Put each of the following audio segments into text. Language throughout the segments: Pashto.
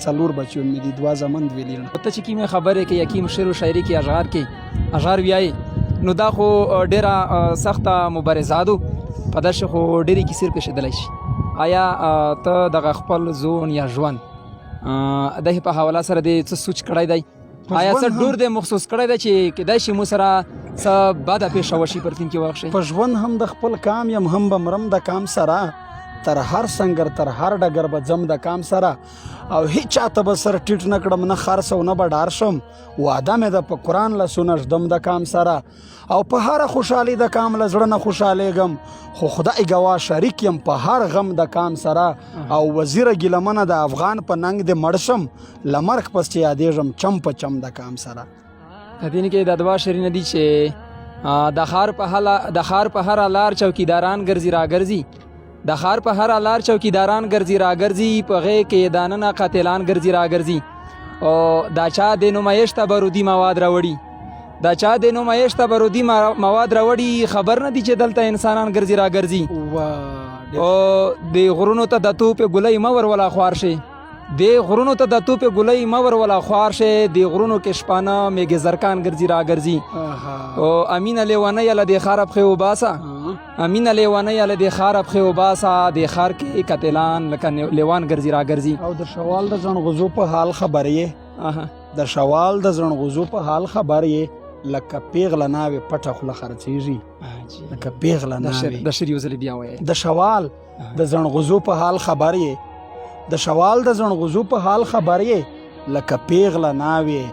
څلور بچیون مې دي، دوه زامن دوې لرونه. ته چې کومې خبرې کې یا کوم شعر و شاعري کې اشعار ویایې نو دا خو ډېره سخته مبارزه ده، په داسې خو ډېرې کیسې پېښېدلی شي. آیا ته دغه خپل زون یا ژوند د په حواله سره دې څه سوچ کړی دی؟ آیا څه ډور دې محسوس کړی دی چې کیدای شي مو سره څه بده پیښه وشي په راتلونکي وخت کې؟ په ژوند هم د خپل کام یم، هم به مرم د کام سره، تر هر سنگر تر هر ډګر به ځم د کام سره، او هیڅ چاته به سر ټیټ نه کړم، نه خرڅ او نه به ډار شم. واده مې ده په قرآن لاسونه ږدم د کام سره، او په هره خوشحالي د کام له زړه نه خوشحالېږم، خو خدای ګواه شریک یم په هر غم د کام سره. او وزیره ګیلمنه د افغان په ننګ دې مړ شم، له مرګ پس چې یادېږم چم په چم د کام سره. په دې کې د دوا شعرونه دي چې د ښار په هره لار چوکیداران ګرځي راګرځي، د ښار په هره لار چوکیداران ګرځي راګرځي، په غې کې داننه قاتلان ګرځي راګرځي. او دا چا د نمایش ته بارودي مواد راوړي، دا چا د نمایش ته بارودي مواد راوړي، خبر نه دي چې دلته انسانان ګرځي راګرځي. او د غرونو ته د توپې ګولۍ مه ور ولا خوار شي، د غرونو ته د توپې ګولۍ مه ور ولا خوار شي، د غرونو کې شپانه میږې زرکان ګرځي راګرځي. او امینه لیوانۍ له دې ښاره پښې وباسه، امینه لیوانۍ له دې ښاره پښې وباسه، د ښار کې قاتلان لکه لیوان ګرځي راګرځي. او د شوال د زڼغوزو په حال خبر یې، د شوال د زڼغوزو په حال خبر یې، لکه پیغله ناوې پټه خوله خرڅېږي، لکه پیغله ناوې. د شعر یو ځل بیا وایه. د شوال د زڼغوزو په حال خبر یې، د شوال د زڼغوزو په حال خبر یې، لکه پیغله ناوې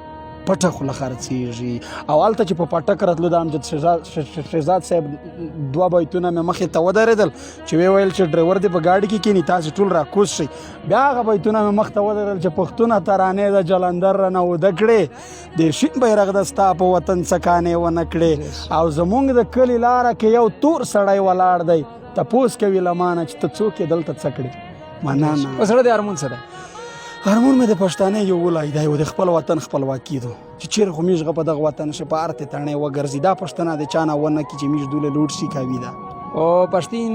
پټه خوله خرڅېږي. او هلته چې په پټک راتلو د امجد شهزاد صاحب دوه بیتونه مې مخې ته ودرېدل چې ویې ویل چې ډریور دې په ګاډي کې کیني، تاسې ټول راکوز شئ. بیا هغه بیتونه مې مخ ته ودرېدل چې پښتونه ترانې د جلندر رانه اوده کړې، د شین بیرغ د ستا په وطن څکانې ونه کړې. او زمونږ د کلي لاره کې یو تور سړی ولاړ دی، تپوس کوي له مانه چې ته څوک یې دلته څه کړې. مننه. په زړه د ارمون څه دی؟ هرمون مې د پښتانه یو ولای دی، او د خپل وطن خپلواکي ده چې چیرې خو میږغه په دغه وطن شي په ارتې تڼۍ وګرځي. دا پښتنه د چا نه ونه کړي چې میږ دوله لوټ شي کوي. ده او پښتین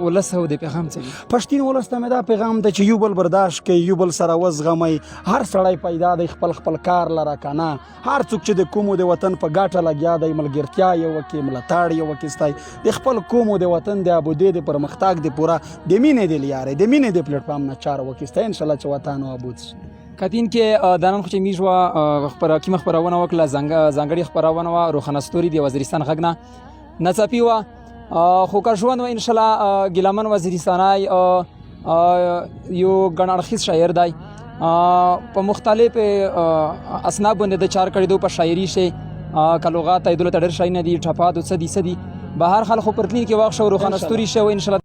ولس او د پیغام څه دي؟ پښتین ولس ته مې دا پیغام دی چې یو بل برداشت کوي، یو بل سره وزغمئ. هر سړی پیدا دی خپل خپل کار لره که نه، هر څوک چې د کومو د وطن په ګاټه لګیا دی، ملګرتیا یې وکړي، ملاتړ یې وکړي، د خپل کومو د وطن د ابودې د پرمختګ د پوره د مینې د لیارې د مینې د پلیټفارم نه چاره وکړي، انشاءالله چې وطن ابود شي. کتین کې د نن خو چې میږ وه کومه خپرونه وکړله، ځانګړې خپرونه وه روښانه ستوري د وزیرستان غږ نه ناڅاپي وه، خو که ژوند و انشاءالله ګیلمن وزیرستانی یو ګڼ اړخیز شاعر دی، په مختلف اسناب باندې د چار کړېدو په شاعري شي، که لغات تایدلو ته ډېر شیونه دي، ټپات څه دي به هر حال خو په راتلونکي کې وخت شو روښانه ستوري شو انشاءالله.